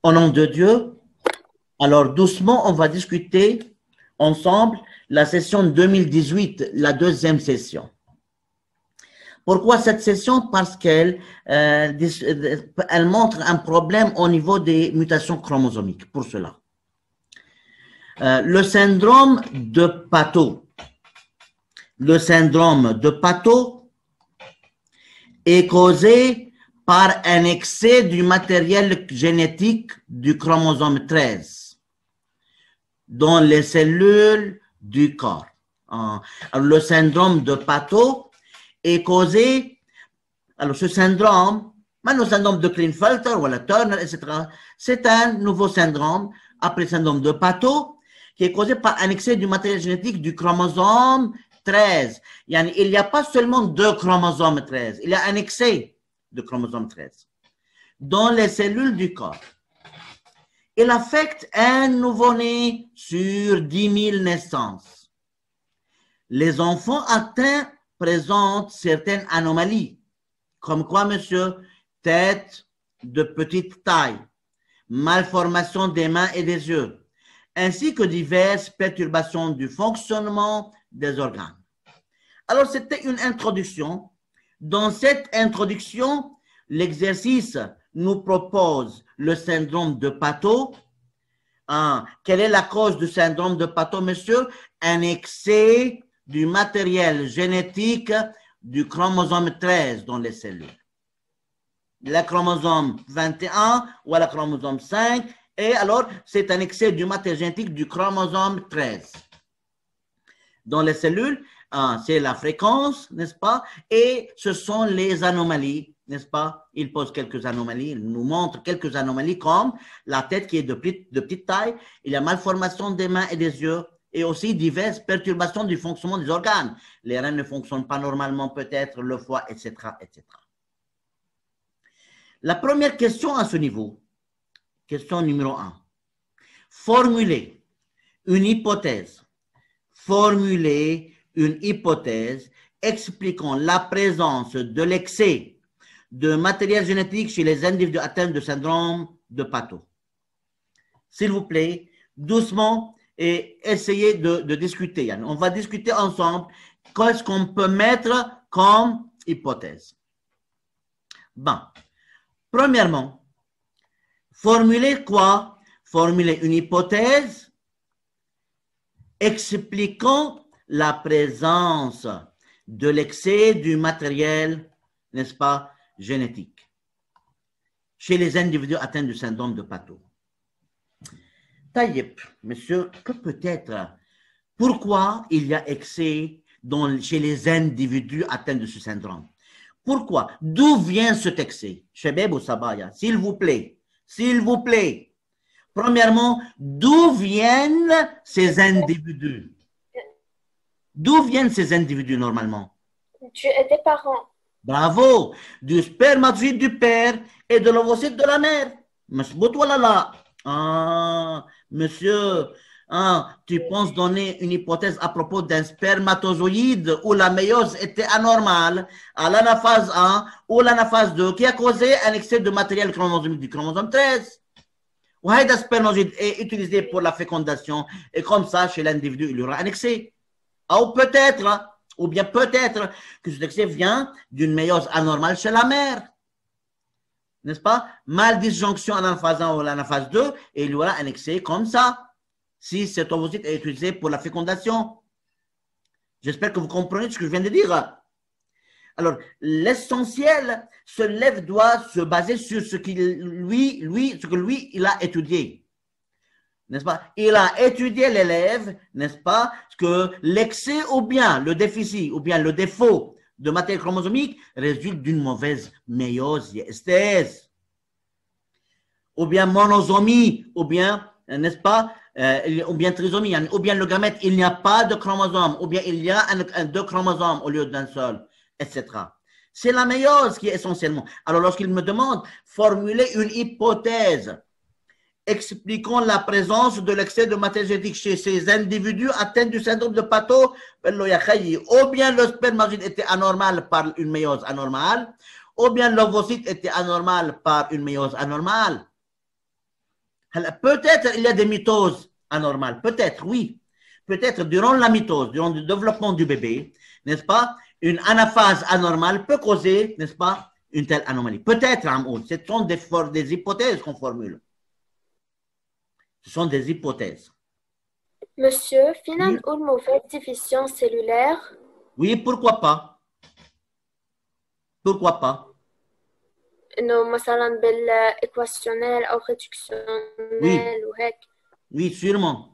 Au nom de Dieu, alors doucement, on va discuter ensemble la session 2018, la deuxième session. Pourquoi cette session? Parce qu'elle elle montre un problème au niveau des mutations chromosomiques, pour cela. Le syndrome de Pato. Le syndrome de Pato est causé par un excès du matériel génétique du chromosome 13 dans les cellules du corps. Le syndrome de Pato est causé, alors ce syndrome, le syndrome de Klinefelter ou la Turner, etc., c'est un nouveau syndrome, après le syndrome de Pato, qui est causé par un excès du matériel génétique du chromosome 13. Il n'y a pas seulement deux chromosomes 13, il y a un excès de chromosome 13 dans les cellules du corps. Il affecte un nouveau-né sur 10 000 naissances. Les enfants atteints présentent certaines anomalies, comme quoi, monsieur, tête de petite taille, malformation des mains et des yeux, ainsi que diverses perturbations du fonctionnement des organes. Alors, c'était une introduction. Dans cette introduction, l'exercice nous propose le syndrome de Pato. Quelle est la cause du syndrome de Pato, monsieur? Un excès du matériel génétique du chromosome 13 dans les cellules. Le chromosome 21 ou le chromosome 5, et alors c'est un excès du matériel génétique du chromosome 13. Dans les cellules, c'est la fréquence, n'est-ce pas? Et ce sont les anomalies, n'est-ce pas? Il pose quelques anomalies, il nous montre quelques anomalies comme la tête qui est de petite taille, il y a malformation des mains et des yeux, et aussi diverses perturbations du fonctionnement des organes. Les reins ne fonctionnent pas normalement, peut-être, le foie, etc., etc. La première question à ce niveau, question numéro 1, formuler une hypothèse. Formuler une hypothèse expliquant la présence de l'excès de matériel génétique chez les individus atteints de syndrome de Pato. S'il vous plaît, doucement, et essayez de discuter. On va discuter ensemble qu'est-ce qu'on peut mettre comme hypothèse. Bon. Premièrement, formuler quoi? Formuler une hypothèse expliquant la présence de l'excès du matériel, n'est-ce pas, génétique chez les individus atteints du syndrome de Pato. Taïeb, monsieur, que peut-être, pourquoi il y a excès chez les individus atteints de ce syndrome? Pourquoi? D'où vient cet excès? Chebeb ou Sabaya, s'il vous plaît, s'il vous plaît. Premièrement, d'où viennent ces individus? D'où viennent ces individus normalement? Des parents. Bravo! Du spermatozoïde du père et de l'ovocyte de la mère. Monsieur, tu penses donner une hypothèse à propos d'un spermatozoïde où la méiose était anormale à l'anaphase 1 ou l'anaphase 2 qui a causé un excès de matériel chromosomique du chromosome 13. Ou le spermatozoïde est utilisé pour la fécondation et comme ça, chez l'individu, il y aura un excès. Ou peut-être, ou bien peut-être que cet excès vient d'une méiose anormale chez la mère. N'est-ce pas? Maldisjonction à l'anaphase 1 ou à l'anaphase 2 et il y aura un excès comme ça. Si cet ovocyte est utilisé pour la fécondation. J'espère que vous comprenez ce que je viens de dire. Alors, l'essentiel, ce élève doit se baser sur ce que lui, il a étudié. N'est-ce pas? Il a étudié l'élève, n'est-ce pas? Que l'excès ou bien le déficit ou bien le défaut de matériel chromosomique résulte d'une mauvaise méiose, estèse. Ou bien monosomie, ou bien, n'est-ce pas? Ou bien trisomie, ou bien le gamète, il n'y a pas de chromosome, ou bien il y a deux chromosomes au lieu d'un seul, etc. C'est la méiose qui est essentiellement. Alors, lorsqu'il me demande formuler une hypothèse expliquant la présence de l'excès de matériel génétique chez ces individus atteints du syndrome de Pato, ou bien le spermatozoïde était anormal par une méiose anormale, ou bien l'ovocyte était anormal par une méiose anormale. Peut-être il y a des mitoses anormales, peut-être, oui. Peut-être durant la mitose, durant le développement du bébé, n'est-ce pas, une anaphase anormale peut causer, n'est-ce pas, une telle anomalie. Peut-être, Amoud, ce sont des hypothèses qu'on formule. Ce sont des hypothèses. Monsieur, فينا نقول mauvaise division cellulaire. Oui, pourquoi pas? Pourquoi pas? إنه مثلا بالإكواسيونيل أو réductionnel وهيك. Oui, sûrement.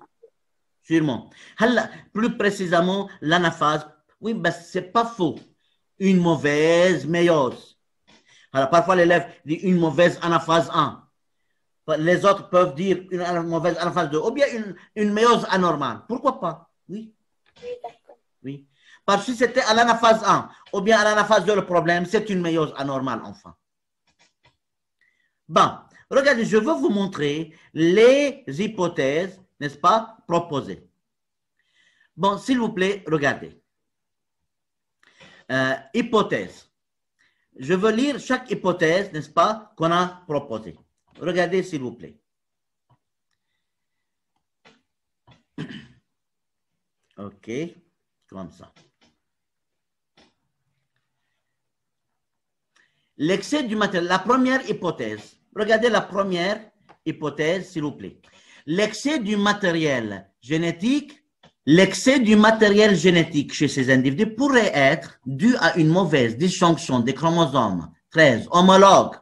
Sûrement. Plus précisément, l'anaphase, oui, ben, c'est pas faux. Une mauvaise méiose. Alors, parfois, l'élève dit une mauvaise anaphase 1. Les autres peuvent dire une mauvaise anaphase 2. Ou bien une méiose anormale. Pourquoi pas? Oui. Oui, d'accord. Oui. Parce que si c'était à l'anaphase 1 ou bien à l'anaphase 2, le problème, c'est une méiose anormale, enfin. Bon, regardez, je veux vous montrer les hypothèses, n'est-ce pas, proposées. Bon, s'il vous plaît, regardez. Hypothèse. Je veux lire chaque hypothèse, n'est-ce pas, qu'on a proposée. Regardez, s'il vous plaît. OK, comme ça. L'excès du matériel, la première hypothèse. Regardez la première hypothèse, s'il vous plaît. L'excès du matériel génétique chez ces individus pourrait être dû à une mauvaise disjonction des chromosomes 13 homologues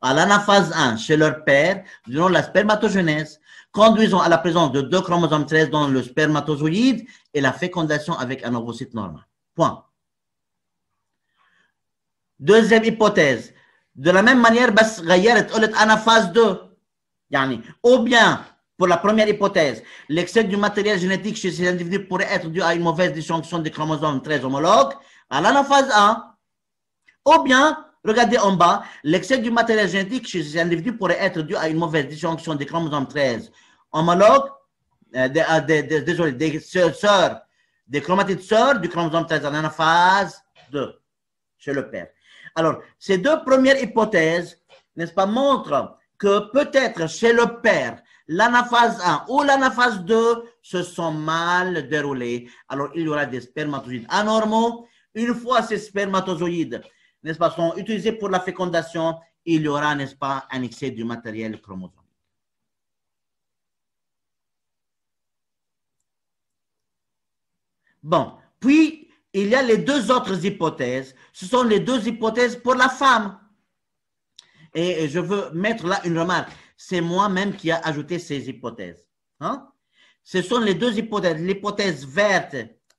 à l'anaphase 1 chez leur père durant la spermatogenèse, conduisant à la présence de 2 chromosomes 13 dans le spermatozoïde et la fécondation avec un ovocyte normal. Point. Deuxième hypothèse. De la même manière, بس غيرت قلت anaphase 2. يعني, ou bien, pour la première hypothèse, l'excès du matériel génétique chez ces individus pourrait être dû à une mauvaise disjonction des chromosomes 13 homologues à l'anaphase 1. Ou bien, regardez en bas, l'excès du matériel génétique chez ces individus pourrait être dû à une mauvaise disjonction des chromosomes 13 homologues, désolé, des chromatides sœurs du chromosome 13 à l'anaphase 2 chez le père. Alors, ces deux premières hypothèses, n'est-ce pas, montrent que peut-être chez le père, l'anaphase 1 ou l'anaphase 2 se sont mal déroulées. Alors, il y aura des spermatozoïdes anormaux. Une fois ces spermatozoïdes, n'est-ce pas, sont utilisés pour la fécondation, il y aura, n'est-ce pas, un excès du matériel chromosomique. Bon, puis, il y a les deux autres hypothèses. Ce sont les deux hypothèses pour la femme. Et je veux mettre là une remarque. C'est moi-même qui ai ajouté ces hypothèses. Hein? Ce sont les deux hypothèses. L'hypothèse verte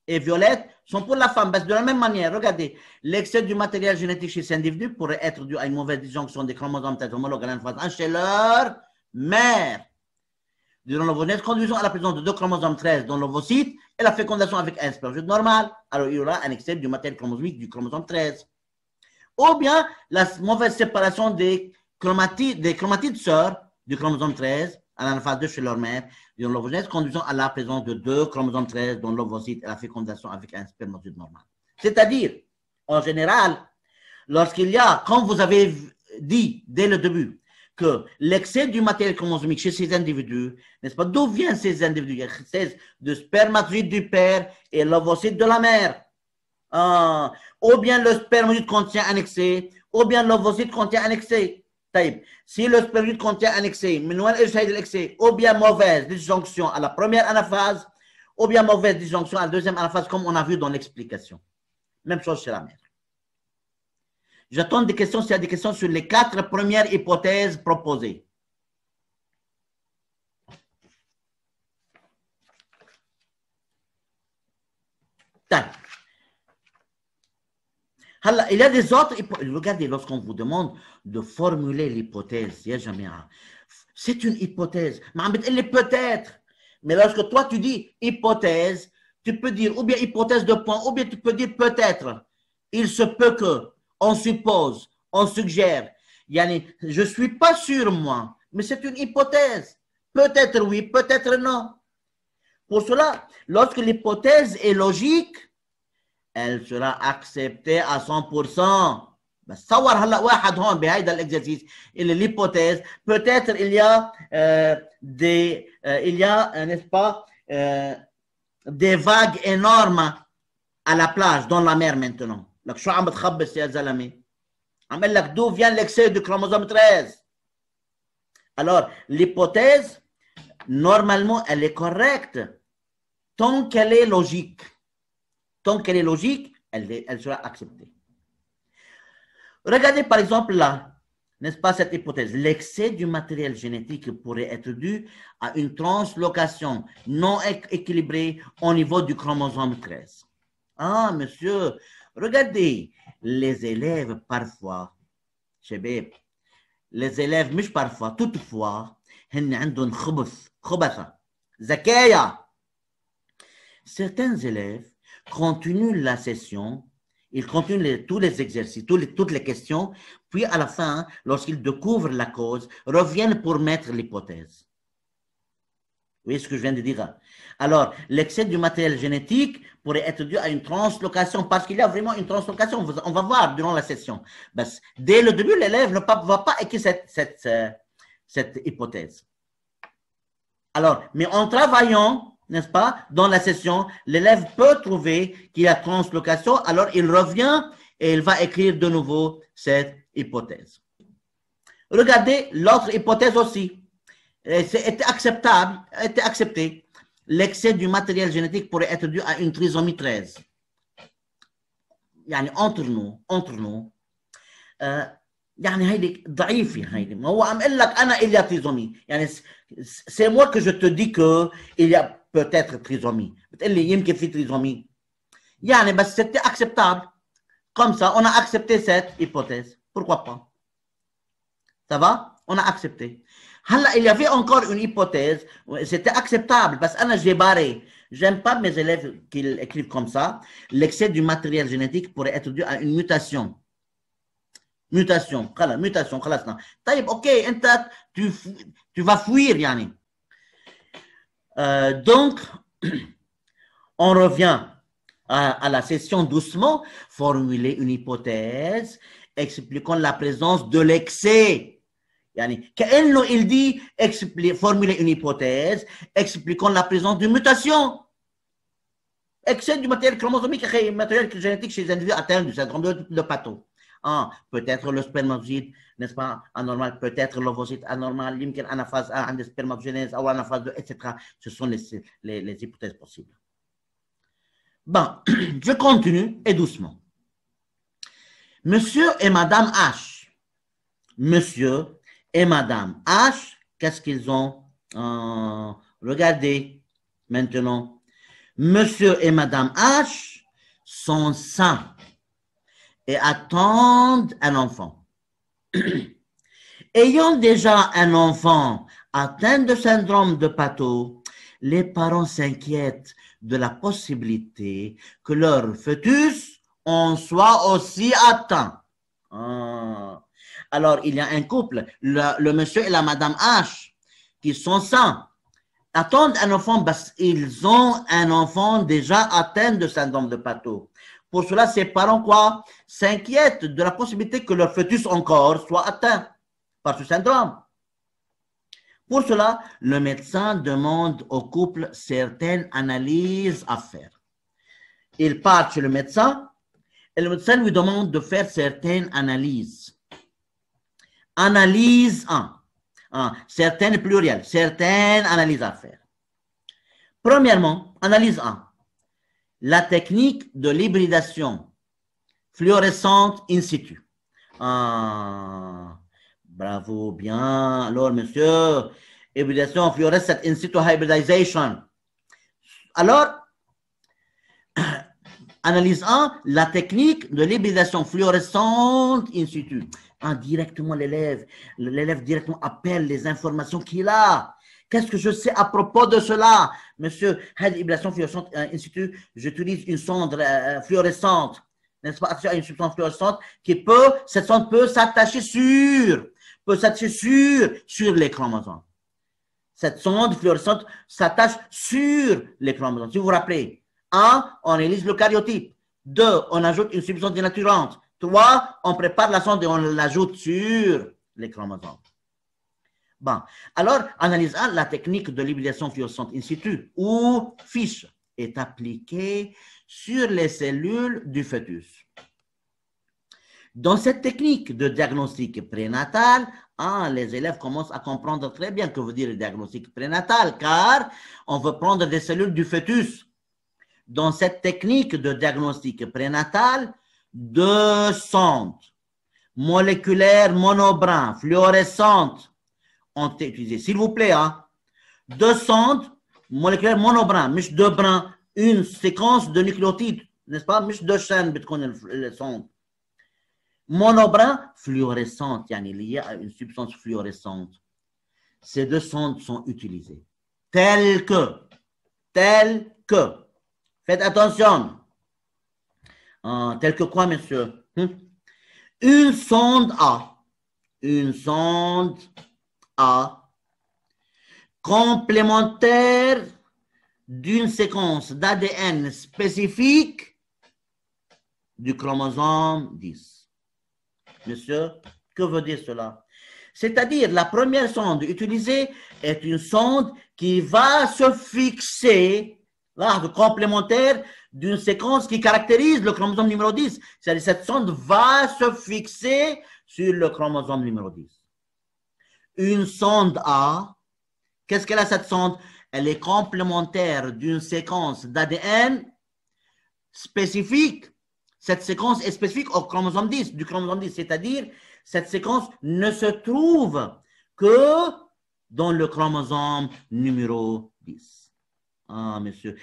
et violette sont pour la femme. Parce que de la même manière, regardez, l'excès du matériel génétique chez ces individus pourrait être dû à une mauvaise disjonction des chromosomes homologues à l'anaphase 1 chez leur mère. Durant l'ovogenèse, conduisant à la présence de 2 chromosomes 13 dans l'ovocyte et la fécondation avec un spermatozoïde normal. Alors, il y aura un excès du matériel chromosomique du chromosome 13. Ou bien, la mauvaise séparation des chromatides sœurs du chromosome 13 à l'anaphase 2 chez leur mère, durant l'ovogenèse, conduisant à la présence de 2 chromosomes 13 dans l'ovocyte et la fécondation avec un spermatozoïde normal. C'est-à-dire, en général, lorsqu'il y a, comme vous avez dit dès le début, que l'excès du matériel chromosomique chez ces individus, n'est-ce pas, d'où viennent ces individus? L'excès de spermatozoïde du père et l'ovocyte de la mère. Ou bien le spermatozoïde contient un excès, ou bien l'ovocyte contient un excès. Si le spermatozoïde contient un excès, ou bien mauvaise disjonction à la première anaphase, ou bien mauvaise disjonction à la deuxième anaphase, comme on a vu dans l'explication. Même chose chez la mère. J'attends des questions s'il y a des questions sur les 4 premières hypothèses proposées. Il y a des autres hypothèses. Regardez, lorsqu'on vous demande de formuler l'hypothèse, il n'y a jamais un. C'est une hypothèse. Mais elle est peut-être. Mais lorsque toi tu dis hypothèse, tu peux dire ou bien hypothèse de point, ou bien tu peux dire peut-être. Il se peut que. On suppose, on suggère. Yani, je ne suis pas sûr, moi, mais c'est une hypothèse. Peut-être oui, peut-être non. Pour cela, lorsque l'hypothèse est logique, elle sera acceptée à 100%. بس تصور هلا واحد هون بهيدا الاكزرسيس اللي l'hypothèse peut-être il y a n'est-ce pas des vagues énormes à la plage dans la mer maintenant. لك شو عم بتخبص يا زلمه؟ عم قال لك d'où vient l'excès du chromosome 13. Alors l'hypothèse normalement elle est correcte tant qu'elle est logique. Tant qu'elle est logique, elle sera acceptée. Regardez par exemple là, n'est-ce pas cette hypothèse? L'excès du matériel génétique pourrait être dû à une translocation non équilibrée au niveau du chromosome 13. Ah, monsieur, regardez, les élèves parfois, شباب, les élèves مش parfois, toutefois, هن عندهم خبثة, ذكايا. Certains élèves continuent la session. Ils continuent tous les exercices, toutes les questions, puis à la fin, lorsqu'ils découvrent la cause, reviennent pour mettre l'hypothèse. Vous voyez ce que je viens de dire? Alors, l'excès du matériel génétique pourrait être dû à une translocation, parce qu'il y a vraiment une translocation, on va voir durant la session. Dès le début, l'élève ne va pas écrire cette hypothèse. Alors, mais en travaillant, n'est-ce pas, dans la session, l'élève peut trouver qu'il y a translocation, alors il revient et il va écrire de nouveau cette hypothèse. Regardez l'autre hypothèse aussi. C'était acceptable, était accepté. L'excès du matériel génétique pourrait être dû à une trisomie 13. يعني entre nous يعني هيدي ضعيفة هيدي ما هو عم اقول لك انا il y a trisomie يعني c'est moi que je te dis que il y a peut-être trisomie بتقول لي يمكن في trisomie يعني بس c'était acceptable comme ça on a accepté cette hypothèse pourquoi pas ça va on a accepté هلا il y avait encore une hypothèse c'était acceptable parce que j'ai barré j'aime pas mes élèves qui écrivent comme ça l'excès du matériel génétique pourrait être dû à une mutation خلاص طيب اوكي انت tu vas fuir يعني donc on revient à la session doucement formuler une hypothèse expliquant la présence de l'excès يعني كأنه il dit formuler une hypothèse expliquant la présence d'une mutation excès du matériel chromosomique matériel génétique chez les individus atteints du syndrome de Pato. Peut-être le spermatozoïde, n'est-ce pas, anormal, peut-être l'ovocyte anormal, يمكن anaphase 1 عند spermatogenèse ou anaphase 2, etc. Ce sont les hypothèses possibles. Bon, je continue et doucement. Monsieur et Madame H. Monsieur et Madame H, qu'est-ce qu'ils ont? Regardez maintenant. Monsieur et Madame H sont sains et attendent un enfant. Ayant déjà un enfant atteint de syndrome de Pato, les parents s'inquiètent de la possibilité que leur fœtus en soit aussi atteint. Alors, il y a un couple, le monsieur et la madame H, qui sont sains, attendent un enfant parce qu'ils ont un enfant déjà atteint de syndrome de Pato. Pour cela, ces parents quoi? S'inquiètent de la possibilité que leur fœtus encore soit atteint par ce syndrome. Pour cela, le médecin demande au couple certaines analyses à faire. Il part chez le médecin et le médecin lui demande de faire certaines analyses. Analyse 1. Certaines plurielles, certaines analyses à faire. Premièrement, analyse 1. La technique de l'hybridation fluorescente in situ. Bravo, bien. Alors, monsieur, hybridation fluorescente in situ hybridization. Alors, analyse 1, la technique de l'hybridation fluorescente in situ. Directement, l'élève directement appelle les informations qu'il a. Qu'est-ce que je sais à propos de cela? Monsieur, l'hybridation fluorescente in situ, j'utilise une sonde fluorescente, n'est-ce pas, une substance fluorescente cette sonde peut s'attacher sur les chromosomes. Cette sonde fluorescente s'attache sur les chromosomes. Si vous vous rappelez, 1, on élise le karyotype. 2, on ajoute une substance dénaturante. 3, on prépare la sonde et on l'ajoute sur les chromosomes. Bon, alors, analyse 1, la technique de l'hybridation fluorescente in situ ou FISH est appliquée sur les cellules du fœtus. Dans cette technique de diagnostic prénatal, les élèves commencent à comprendre très bien que veut dire le diagnostic prénatal, car on veut prendre des cellules du fœtus. Dans cette technique de diagnostic prénatal, 2 sondes moléculaires monobrins fluorescentes ont été utilisées. S'il vous plaît, 2 sondes moléculaires monobrins, مش 2 brins, une séquence de nucléotides, n'est-ce pas? مش 2 chaînes بتكون les sondes. Monobrin fluorescente, il y a une substance fluorescente. Ces 2 sondes sont utilisées. Telles que, faites attention. Telles que quoi, monsieur? Une sonde A, complémentaire d'une séquence d'ADN spécifique du chromosome 10. Monsieur, que veut dire cela? C'est-à-dire, la première sonde utilisée est une sonde qui va se fixer, complémentaire d'une séquence qui caractérise le chromosome numéro 10. C'est-à-dire, cette sonde va se fixer sur le chromosome numéro 10. Une sonde A, qu'est-ce qu'elle a cette sonde? Elle est complémentaire d'une séquence d'ADN spécifique. Cette séquence est spécifique au chromosome 10, du chromosome 10, c'est-à-dire cette séquence ne se trouve que dans le chromosome numéro 10. Monsieur.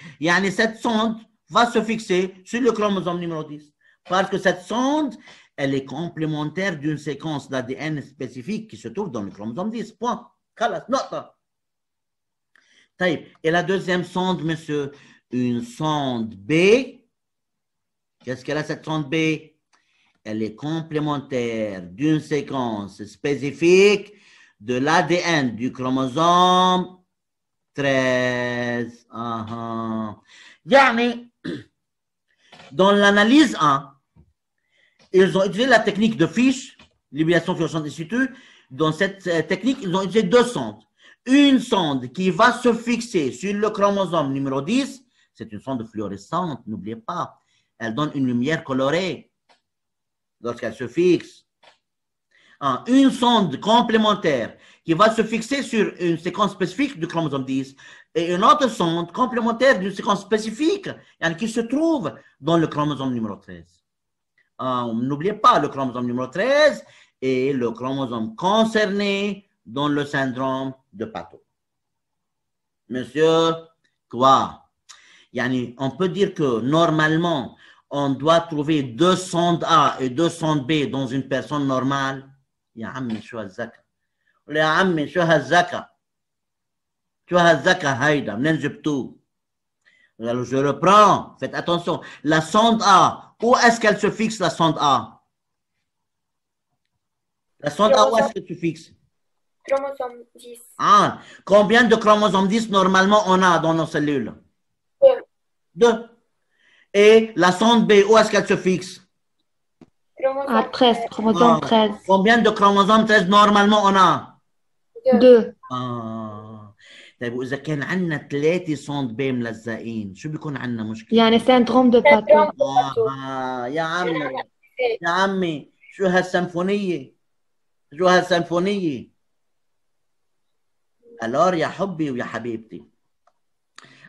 Cette sonde va se fixer sur le chromosome numéro 10 parce que cette sonde, elle est complémentaire d'une séquence d'ADN spécifique qui se trouve dans le chromosome 10. Point. Et la deuxième sonde, monsieur, une sonde B. Qu'est-ce qu'elle a, cette sonde B? Elle est complémentaire d'une séquence spécifique de l'ADN du chromosome 13. Dans l'analyse 1, ils ont utilisé la technique de FISH, l'hybridation fluorescente in situ. Dans cette technique, ils ont utilisé 2 sondes. Une sonde qui va se fixer sur le chromosome numéro 10, c'est une sonde fluorescente, n'oubliez pas. Elle donne une lumière colorée lorsqu'elle se fixe. Une sonde complémentaire qui va se fixer sur une séquence spécifique du chromosome 10 et une autre sonde complémentaire d'une séquence spécifique qui se trouve dans le chromosome numéro 13. N'oubliez pas, le chromosome numéro 13 est le chromosome concerné dans le syndrome de Pato. Monsieur, quoi? On peut dire que normalement, on doit trouver 2 sondes A et 2 sondes B dans une personne normale. Ya ammi, شو هالذكاء؟ يا عمي شو هالذكاء؟ شو هالذكاء هيدا؟ منين جبتوه؟ Alors je reprends, faites attention. La sonde A, où est-ce qu'elle se fixe, la sonde A? La sonde A, où est-ce qu'elle se fixe? Chromosome 10. Combien de chromosomes 10 normalement on a dans nos cellules? 2. Et la sonde B, où est-ce qu'elle se fixe? 13, chromosome 13. Combien de chromosomes 13 normalement on a? 2. طيب وإذا كان عندنا 3 صوند B ملزقين شو بيكون عندنا مشكلة؟ syndrome de Pato. يا عمي شو هالسيمفونية؟ شو هالسيمفونية؟ Alors يا حبي ويا حبيبتي.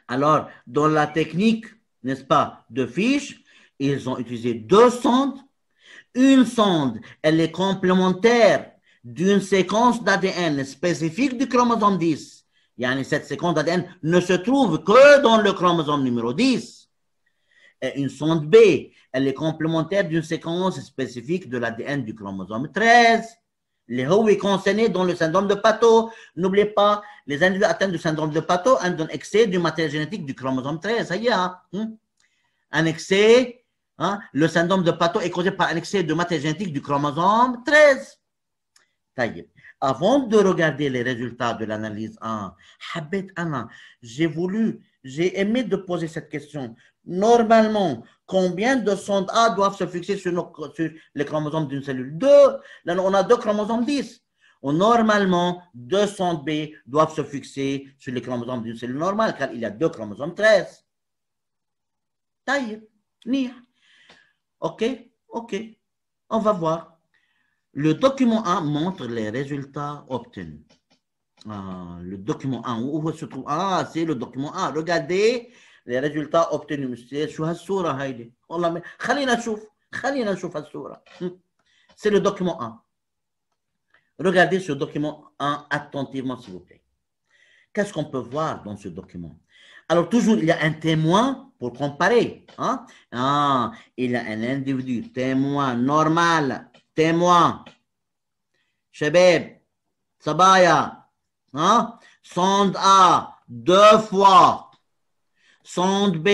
Alors dans la technique, n'est-ce pas, de FISH, ils ont utilisé 2 sondes. Une sonde, elle est complémentaire d'une séquence d'ADN spécifique du chromosome 10. Cette séquence d'ADN ne se trouve que dans le chromosome numéro 10. Et une sonde B, elle est complémentaire d'une séquence spécifique de l'ADN du chromosome 13. Les هو concernés dans le syndrome de Pato. N'oubliez pas, les individus atteints du syndrome de Pato ont un excès du matériel génétique du chromosome 13. Ça y est, un excès, le syndrome de Pato est causé par un excès de matériel génétique du chromosome 13. avant de regarder les résultats de l'analyse 1, j'ai aimé de poser cette question. Normalement, combien de sondes A doivent se fixer sur les chromosomes d'une cellule? 2. Là, on a 2 chromosomes 10. Normalement, 2 sondes B doivent se fixer sur les chromosomes d'une cellule normale, car il y a 2 chromosomes 13. Taïe, OK, on va voir. Le document 1 montre les résultats obtenus. Le document 1, où se trouve? C'est le document 1. Regardez les résultats obtenus. C'est le document 1. Regardez ce document 1 attentivement, s'il vous plaît. Qu'est-ce qu'on peut voir dans ce document? Alors, toujours, il y a un témoin pour comparer. Il y a un individu, témoin normal, témoin, Shabab, Sabaya, sonde A, 2 fois, sonde B,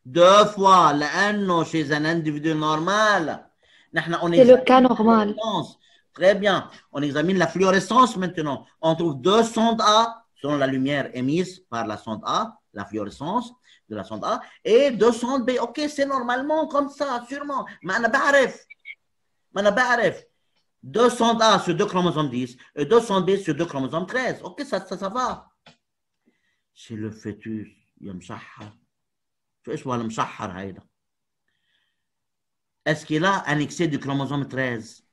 2 fois, chez un individu normal. C'est le cas normal. Très bien. On examine la fluorescence maintenant. On trouve 2 sondes A, selon la lumière émise par la sonde A, la fluorescence de la sonde A, et 2 sondes B. OK, c'est normalement comme ça, sûrement. Mais on n'a pas 2 sondes A sur 2 chromosomes 10 et 2 sondes B sur 2 chromosomes 13. OK, ça va. Chez le fœtus, il y a مشحر. ايش هو المشحر هيدا? Est-ce qu'il a un excès du chromosome 13?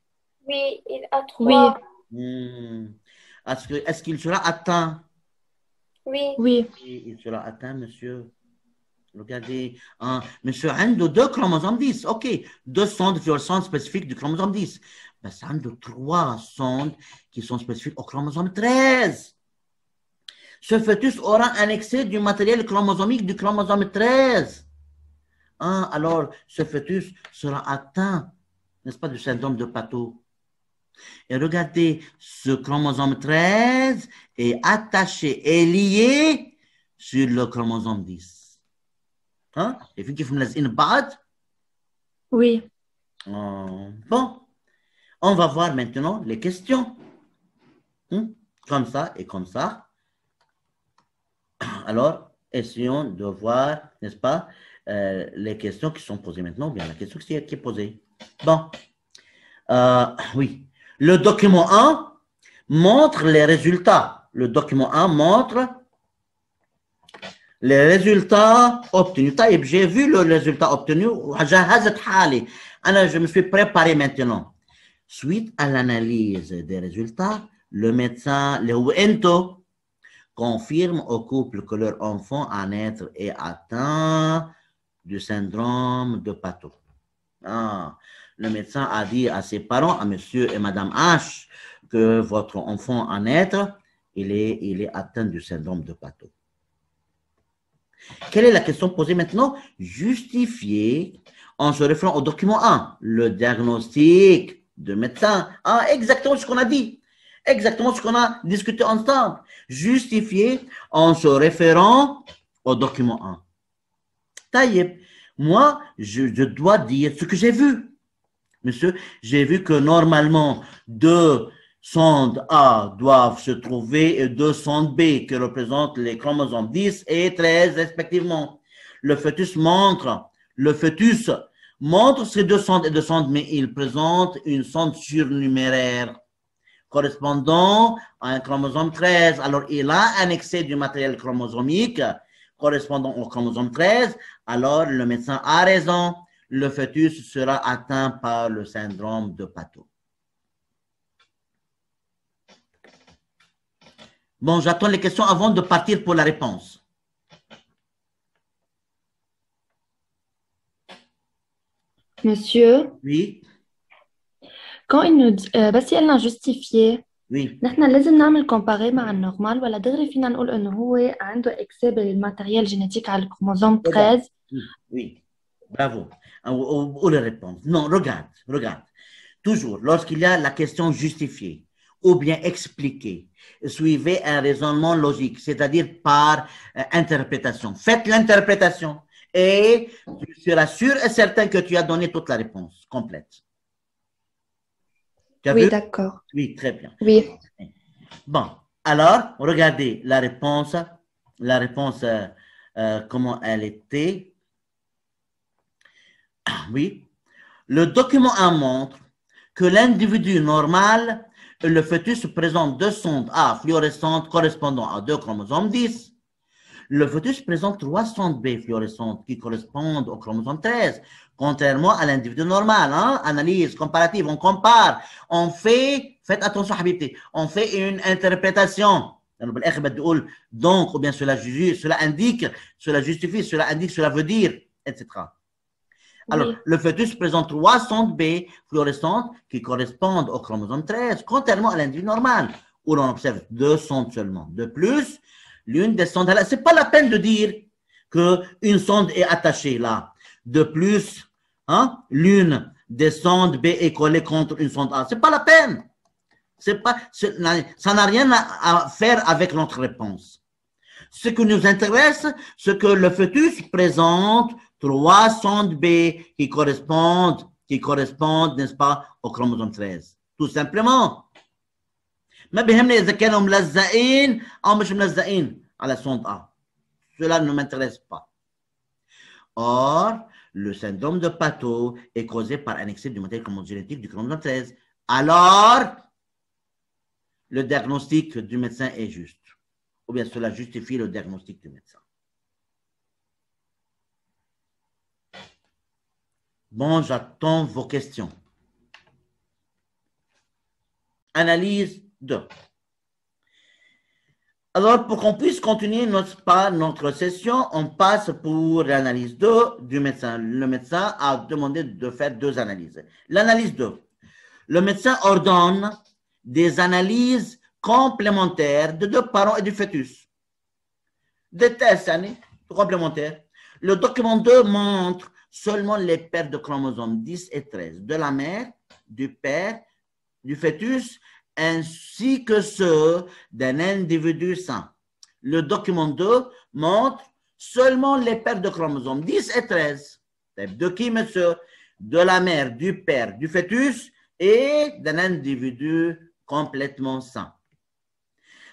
Oui, il a 3. Oui. Est-ce qu'il sera atteint? Oui. Il sera atteint, monsieur. Regardez, monsieur a 2 chromosomes 10. OK, 2 sondes de fluorescence spécifiques du chromosome 10. Mais ça a 3 sondes qui sont spécifiques au chromosome 13. Ce fœtus aura un excès du matériel chromosomique du chromosome 13. Alors, ce fœtus sera atteint, n'est-ce pas, du syndrome de Pateau. Et regardez, ce chromosome 13 est attaché et lié sur le chromosome 10. Et puis, vous me laissez une bad? Oui. Bon, on va voir maintenant les questions. Comme ça et comme ça. Alors, essayons de voir, n'est-ce pas, les questions qui sont posées maintenant, ou bien la question qui est posée. Bon, oui. Le document 1 montre les résultats. Le document 1 montre les résultats obtenus. J'ai vu le résultat obtenu. Je me suis préparé maintenant. Suite à l'analyse des résultats, le médecin, confirme au couple que leur enfant à naître est atteint du syndrome de Pateau. Le médecin a dit à ses parents, à monsieur et madame H, que votre enfant à naître, il est atteint du syndrome de Pateau. Quelle est la question posée maintenant? Justifier en se référant au document 1, le diagnostic de médecin. Exactement ce qu'on a dit. Exactement ce qu'on a discuté ensemble. Justifier en se référant au document 1. Taïeb, moi, je dois dire ce que j'ai vu. Monsieur, j'ai vu que normalement, 2 sondes A doivent se trouver et 2 sondes B qui représentent les chromosomes 10 et 13 respectivement. Le fœtus montre ces 2 sondes et 2 sondes, mais il présente une sonde surnuméraire correspondant à un chromosome 13. Alors, il a un excès du matériel chromosomique correspondant au chromosome 13. Alors, le médecin a raison. Le fœtus sera atteint par le syndrome de Pateau. Bon, j'attends les questions avant de partir pour la réponse. Monsieur, Oui, quand il nous dit بس يقلنا justifié oui. نحن لازم نعمل كومباري مع النورمال ولا دغري فينا نقول انه هو عنده اكساب الماتريال جينيتيك على الكروموزوم 13 Oui, bravo. Où les réponses? Non, regarde. Toujours, lorsqu'il y a la question justifiée ou bien expliquée, suivez un raisonnement logique, c'est-à-dire par interprétation. Faites l'interprétation et tu seras sûr et certain que tu as donné toute la réponse complète. Tu as Oui, vu? d'accord. Oui, très bien. Oui. Bon, alors, regardez la réponse. La réponse, comment elle était. Ah, oui. Le document 1 montre que l'individu normal, le fœtus présente deux sondes A fluorescentes correspondant à deux chromosomes 10. Le fœtus présente trois sondes B fluorescentes qui correspondent au chromosome 13, contrairement à l'individu normal. Hein? Analyse comparative, on compare, on fait, faites attention, habibti, on fait une interprétation. Donc, ou bien cela indique, cela justifie, cela indique, cela veut dire, etc. Alors, Oui. le fœtus présente trois sondes B fluorescentes qui correspondent au chromosome 13, contrairement à l'individu normal, où l'on observe deux sondes seulement. De plus, l'une des sondes, ce n'est pas la peine de dire qu'une sonde est attachée là. De plus, hein, l'une des sondes B est collée contre une sonde A. Ce n'est pas la peine. Ça n'a rien à faire avec notre réponse. Ce qui nous intéresse, c'est que le fœtus présente trois sondes B qui correspondent, n'est-ce pas, au chromosome 13. Tout simplement. ما بيهمني إذا كانوا ملزقين أو مش ملزقين على sonde A. Cela ne m'intéresse pas. Or, le syndrome de Pato est causé par un excès du matériel chromogénétique du chromosome 13. Alors, le diagnostic du médecin est juste. Ou bien cela justifie le diagnostic du médecin. Bon, j'attends vos questions. Analyse 2. Alors, pour qu'on puisse continuer notre session, on passe pour l'analyse 2 du médecin. Le médecin a demandé de faire deux analyses. L'analyse 2. Le médecin ordonne des analyses complémentaires de deux parents et du fœtus. Des tests complémentaires. Le document 2 montre seulement les paires de chromosomes 10 et 13 de la mère, du père, du fœtus, ainsi que ceux d'un individu sain. Le document 2 montre seulement les paires de chromosomes 10 et 13. De qui, monsieur? De la mère, du père, du fœtus et d'un individu complètement sain.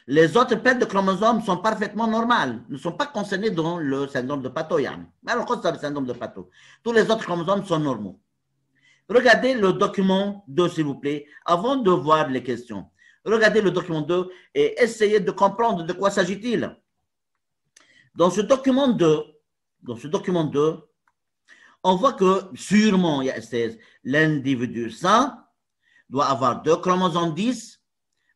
Les autres paires de chromosomes sont parfaitement normales, ne sont pas concernées dans le syndrome de Pato. Mais alors, quoi, c'est le syndrome de Pato? Tous les autres chromosomes sont normaux. Regardez le document 2, s'il vous plaît, avant de voir les questions. Regardez le document 2 et essayez de comprendre de quoi s'agit-il. Dans ce document 2, on voit que sûrement, l'individu sain doit avoir deux chromosomes 10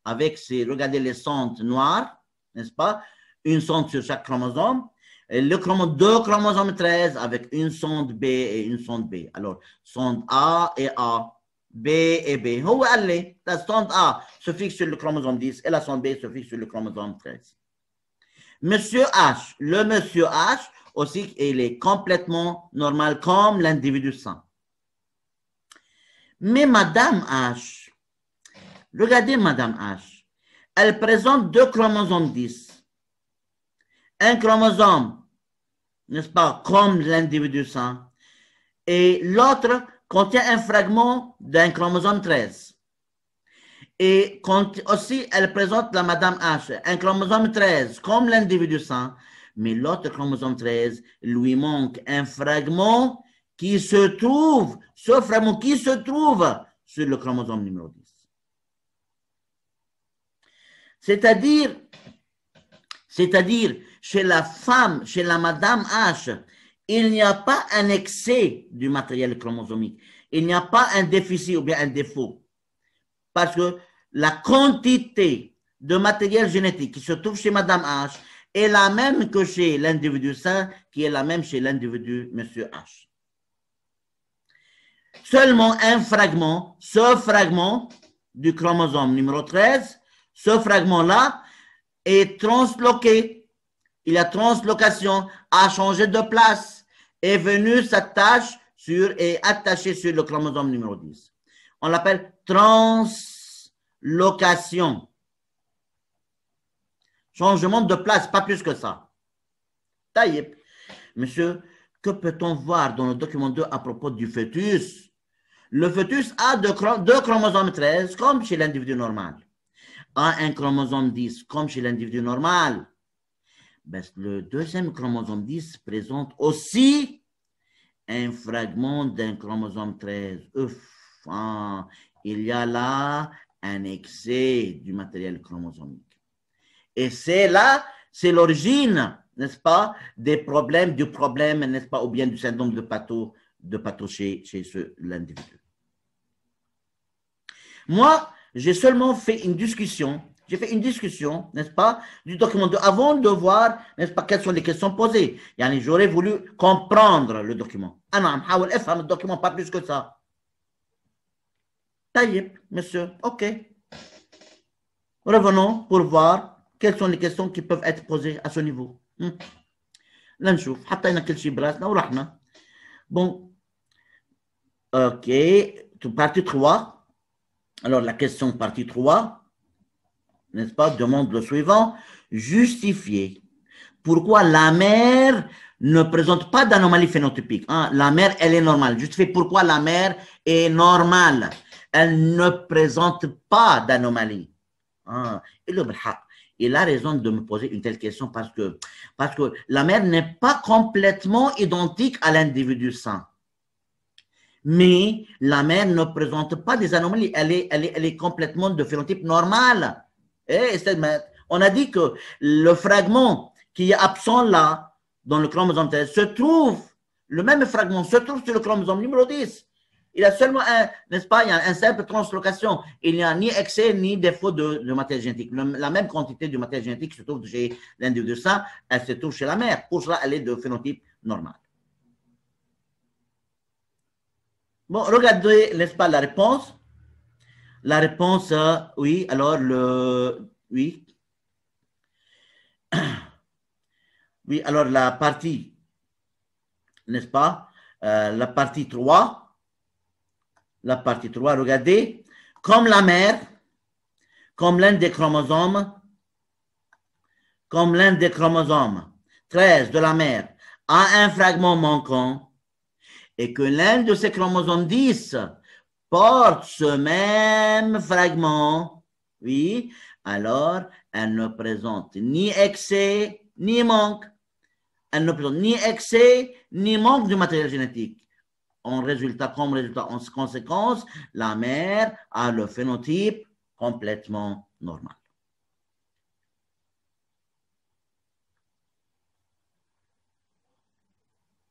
avec regardez les sondes noires, n'est-ce pas? Une sonde sur chaque chromosome. Et deux chromosomes 13 avec une sonde B et une sonde B. Alors, sonde A et A, B et B. Où allez? La sonde A se fixe sur le chromosome 10 et la sonde B se fixe sur le chromosome 13. Monsieur H, le monsieur H aussi, il est complètement normal comme l'individu sain. Mais Madame H, regardez Madame H, elle présente deux chromosomes 10. Un chromosome, n'est-ce pas, comme l'individu sain, et l'autre contient un fragment d'un chromosome 13. Et aussi, elle présente la Madame H, un chromosome 13, comme l'individu sain, mais l'autre chromosome 13 lui manque un fragment qui se trouve, ce fragment qui se trouve sur le chromosome numéro 10. C'est-à-dire, chez la femme, chez la Madame H, il n'y a pas un excès du matériel chromosomique. Il n'y a pas un déficit ou bien un défaut. Parce que la quantité de matériel génétique qui se trouve chez Madame H est la même que chez l'individu sain, qui est la même chez l'individu Monsieur H. Seulement un fragment, ce fragment du chromosome numéro 13, ce fragment-là est transloqué. Il y a translocation, a changé de place, est venu s'attacher et attaché sur le chromosome numéro 10. On l'appelle translocation. Changement de place, pas plus que ça. Taïeb. Monsieur, que peut-on voir dans le document 2 à propos du fœtus? Le fœtus a deux chromosomes 13 comme chez l'individu normal. A un chromosome 10 comme chez l'individu normal. Ben, le deuxième chromosome 10 présente aussi un fragment d'un chromosome 13. Il y a là un excès du matériel chromosomique. Et c'est là, c'est l'origine, n'est-ce pas, du problème, n'est-ce pas, ou bien du syndrome de Pato chez l'individu. Moi, j'ai seulement fait une discussion, n'est-ce pas, du document avant de voir, n'est-ce pas, quelles sont les questions posées. J'aurais voulu comprendre le document. Le document, pas plus que ça. Taïeb, monsieur, ok. Revenons pour voir quelles sont les questions qui peuvent être posées à ce niveau. Là, نشوف حطينا كل شيء براسنا ورحنا. Bon, ok, partie 3. Alors, la question partie 3, n'est-ce pas, demande le suivant. Justifier pourquoi la mère ne présente pas d'anomalie phénotypique. La mère, elle est normale. Justifier pourquoi la mère est normale. Elle ne présente pas d'anomalie. Il a raison de me poser une telle question parce que la mère n'est pas complètement identique à l'individu sain. Mais la mère ne présente pas des anomalies. Elle est complètement de phénotype normal. On a dit que le fragment qui est absent là, dans le chromosome 13, le même fragment se trouve sur le chromosome numéro 10. Il y a seulement n'est-ce pas, il y a une simple translocation. Il n'y a ni excès ni défaut de matériel génétique. La même quantité de matériel génétique se trouve chez l'individu sain, elle se trouve chez la mère. Pour cela, elle est de phénotype normal. Bon, regardez, n'est-ce pas, la réponse. La réponse, oui, alors oui. Oui, alors la partie, n'est-ce pas, la partie 3. La partie 3, regardez, comme la mère, comme l'un des chromosomes 13 de la mère a un fragment manquant et que l'un de ces chromosomes 10 porte ce même fragment, oui, alors elle ne présente ni excès ni manque. Elle ne présente ni excès ni manque du matériel génétique. En conséquence, la mère a le phénotype complètement normal.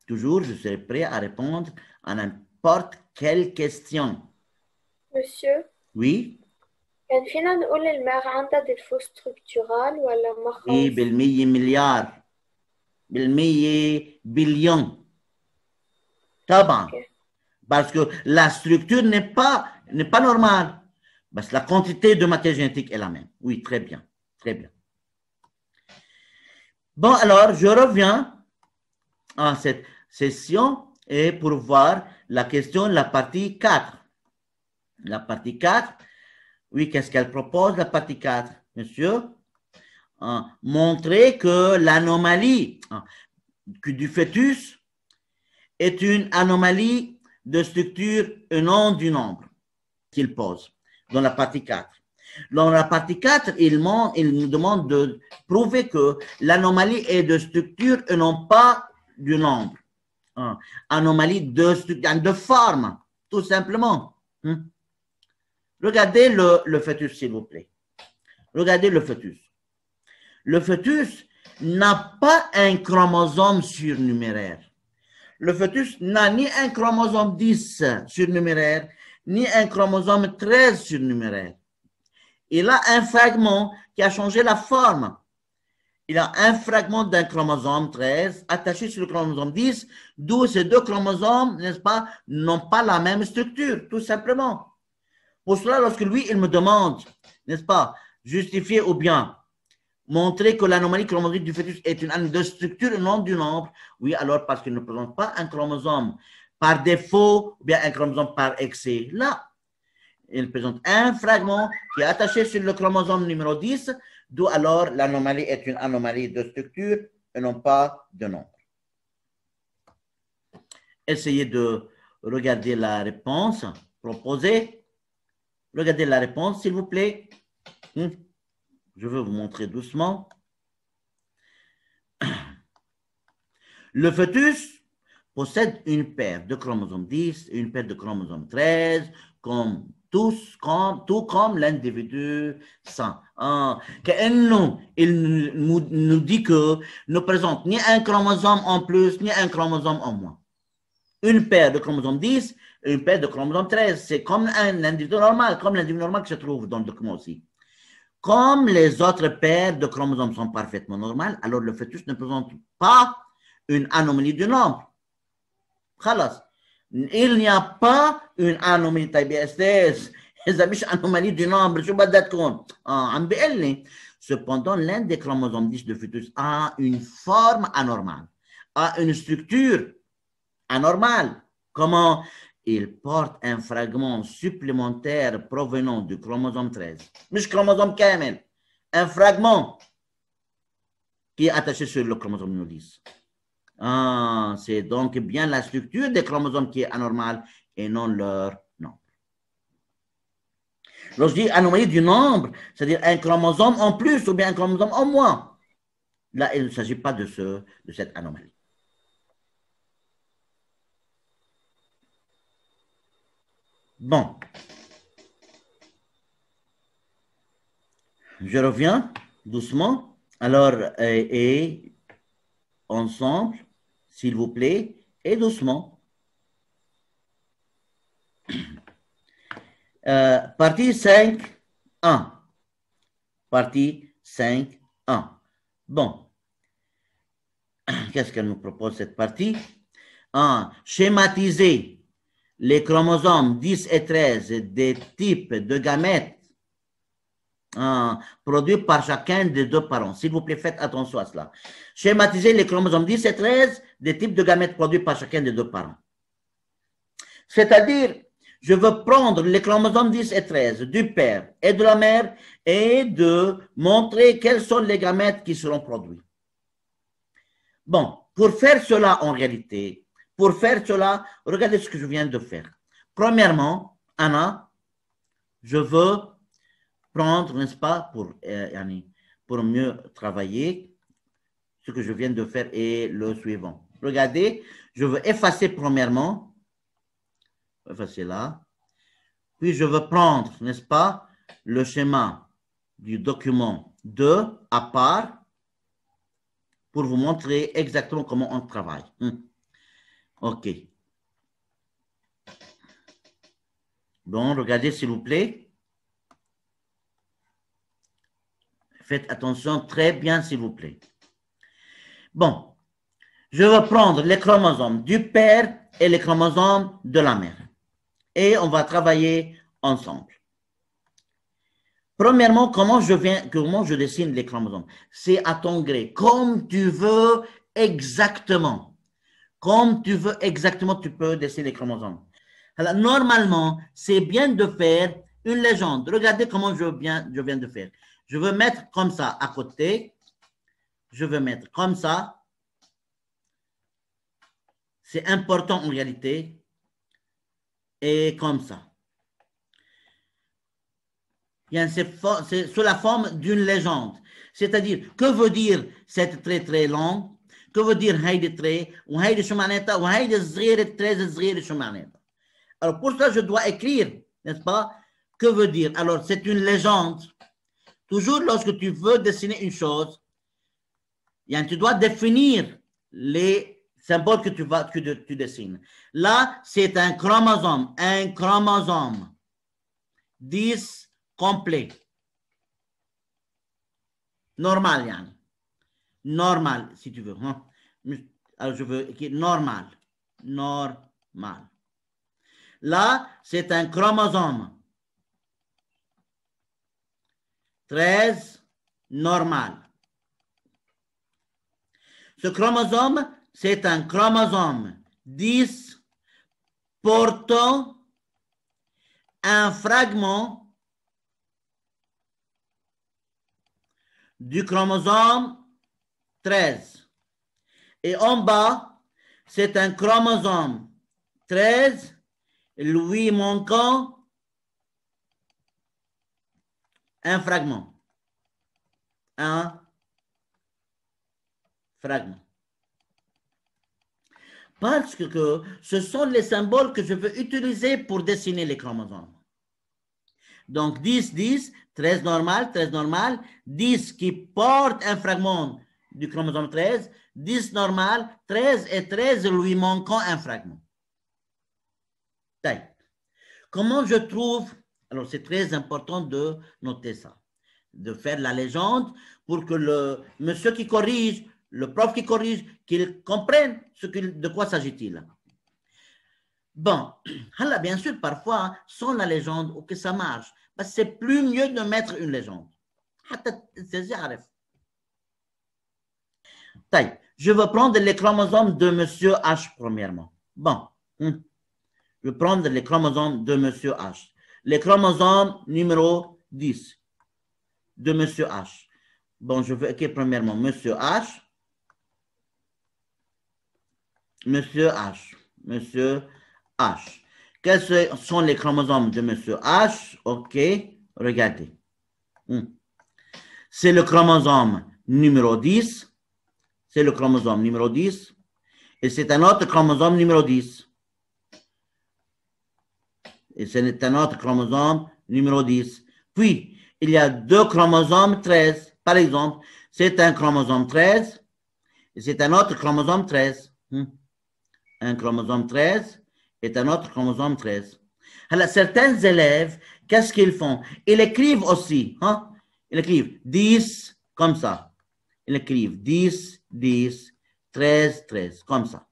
Toujours, je serai prêt à répondre à n'importe quelle question. Monsieur, Oui? كان فينا نقول الماغ عندها ديفو ستركتورال ولا ما خالص؟ إيه بالمية مليار بالمية بليون طبعا. Parce que la structure n'est pas normale. Parce que la quantité de matière génétique est la même. Oui, très bien. Très bien. Bon, alors, je reviens à cette session et pour voir la question, la partie 4. La partie 4, oui, qu'est-ce qu'elle propose, la partie 4, monsieur? Montrer que l'anomalie du fœtus est une anomalie de structure et non du nombre qu'il pose dans la partie 4. Dans la partie 4, il nous demande de prouver que l'anomalie est de structure et non pas du nombre. Anomalie de forme, tout simplement. Regardez le fœtus, s'il vous plaît. Regardez le fœtus. Le fœtus n'a pas un chromosome surnuméraire. Le fœtus n'a ni un chromosome 10 surnuméraire, ni un chromosome 13 surnuméraire. Il a un fragment qui a changé la forme. Il a un fragment d'un chromosome 13 attaché sur le chromosome 10, d'où ces deux chromosomes, n'est-ce pas, n'ont pas la même structure, tout simplement. Pour cela, lorsque lui, il me demande, n'est-ce pas, justifier ou bien montrer que l'anomalie chromosomique du fœtus est une anomalie de structure et non du nombre, oui, alors parce qu'il ne présente pas un chromosome par défaut ou bien un chromosome par excès. Là, il présente un fragment qui est attaché sur le chromosome numéro 10, d'où alors l'anomalie est une anomalie de structure et non pas de nombre. Essayez de regarder la réponse. proposé. Regardez la réponse, s'il vous plaît. Je vais vous montrer doucement. Le fœtus possède une paire de chromosomes 10 et une paire de chromosomes 13, tout comme l'individu sain. Il nous dit que ne présente ni un chromosome en plus, ni un chromosome en moins. Une paire de chromosomes 10 et une paire de chromosomes 13. C'est comme un individu normal, comme l'individu normal qui se trouve dans le document aussi. Comme les autres paires de chromosomes sont parfaitement normales, alors le fœtus ne présente pas une anomalie du nombre. Khalas. Il n'y a pas une anomalie type STS. إذا مش anomalie du nombre, شو بدها تكون؟ عم بيقول لي. Cependant, l'un des chromosomes 10 de fœtus a une forme anormale, a une structure anormale. Comment? Il porte un fragment supplémentaire provenant du chromosome 13. مش chromosome كامل. Un fragment qui est attaché sur le chromosome numéro 10. C'est donc bien la structure des chromosomes qui est anormale et non leur nombre. Lorsque je dis anomalie du nombre, c'est-à-dire un chromosome en plus ou bien un chromosome en moins. Là, il ne s'agit pas de cette anomalie. Bon. Je reviens doucement. Alors, et ensemble, s'il vous plaît, et doucement. Partie 5.1. Partie 5.1. Bon. Qu'est-ce qu'elle nous propose cette partie? Schématiser les chromosomes 10 et 13 des types de gamètes produits par chacun des deux parents. S'il vous plaît, faites attention à cela. Schématiser les chromosomes 10 et 13 des types de gamètes produits par chacun des deux parents. C'est-à-dire, je veux prendre les chromosomes 10 et 13 du père et de la mère et de montrer quels sont les gamètes qui seront produits. Bon, pour faire cela en réalité, regardez ce que je viens de faire. Premièrement, Anna, je veux prendre, n'est-ce pas, pour mieux travailler, ce que je viens de faire est le suivant. Regardez, je veux effacer premièrement, effacer là, puis je veux prendre, n'est-ce pas, le schéma du document 2 à part pour vous montrer exactement comment on travaille. OK. Bon, regardez s'il vous plaît. Faites attention très bien, s'il vous plaît. Bon, je vais prendre les chromosomes du père et les chromosomes de la mère. Et on va travailler ensemble. Premièrement, comment je dessine les chromosomes? C'est à ton gré. Comme tu veux exactement. Comme tu veux exactement, tu peux dessiner les chromosomes. Alors, normalement, c'est bien de faire une légende. Regardez comment je viens de faire. Je veux mettre comme ça à côté. Je veux mettre comme ça. C'est important en réalité. Et comme ça. C'est sous la forme d'une légende. C'est-à-dire, que veut dire cette trait très long? Que veut dire هيدي trait? وهيدي شو معناتها؟ وهيدي الصغيرة التريز الصغيرة شو معناتها? Alors, pour ça, je dois écrire, n'est-ce pas? Que veut dire? Alors, c'est une légende. Toujours lorsque tu veux dessiner une chose, tu dois définir les symboles que tu dessines. Là, c'est un chromosome. Un chromosome. 10 complet. Normal, yani. Normal, si tu veux. Alors, je veux écrire normal. Normal. Là, c'est un chromosome. 13, normal. Ce chromosome, c'est un chromosome 10 portant un fragment du chromosome 13. Et en bas, c'est un chromosome 13 lui manquant un fragment. Un fragment. Parce que ce sont les symboles que je veux utiliser pour dessiner les chromosomes. Donc 10, 10, 13 normal, 13 normal, 10 qui porte un fragment du chromosome 13, 10 normal, 13 et 13 lui manquant un fragment. Comment je trouve, alors c'est très important de noter ça, de faire la légende pour que le monsieur qui corrige, le prof qui corrige, qu'il comprenne de quoi s'agit-il. Bon, là, bien sûr, parfois, sans la légende, ou que ça marche, c'est plus mieux de mettre une légende. Je vais prendre les chromosomes de monsieur H premièrement. Bon, je vais prendre les chromosomes de monsieur H. Les chromosomes numéro 10 de monsieur H. Bon, je vais écrire premièrement monsieur H. Monsieur H. Monsieur H. Quels sont les chromosomes de monsieur H? Ok, regardez. C'est le chromosome numéro 10. C'est le chromosome numéro 10. Et c'est un autre chromosome numéro 10. Et c'est un autre chromosome numéro 10. Puis, il y a deux chromosomes 13. Par exemple, c'est un chromosome 13 et c'est un autre chromosome 13. Un chromosome 13 et un autre chromosome 13. Alors, certains élèves, qu'est-ce qu'ils font? Ils écrivent aussi. Ils écrivent 10 comme ça. Ils écrivent 10, 10, 13, 13, comme ça.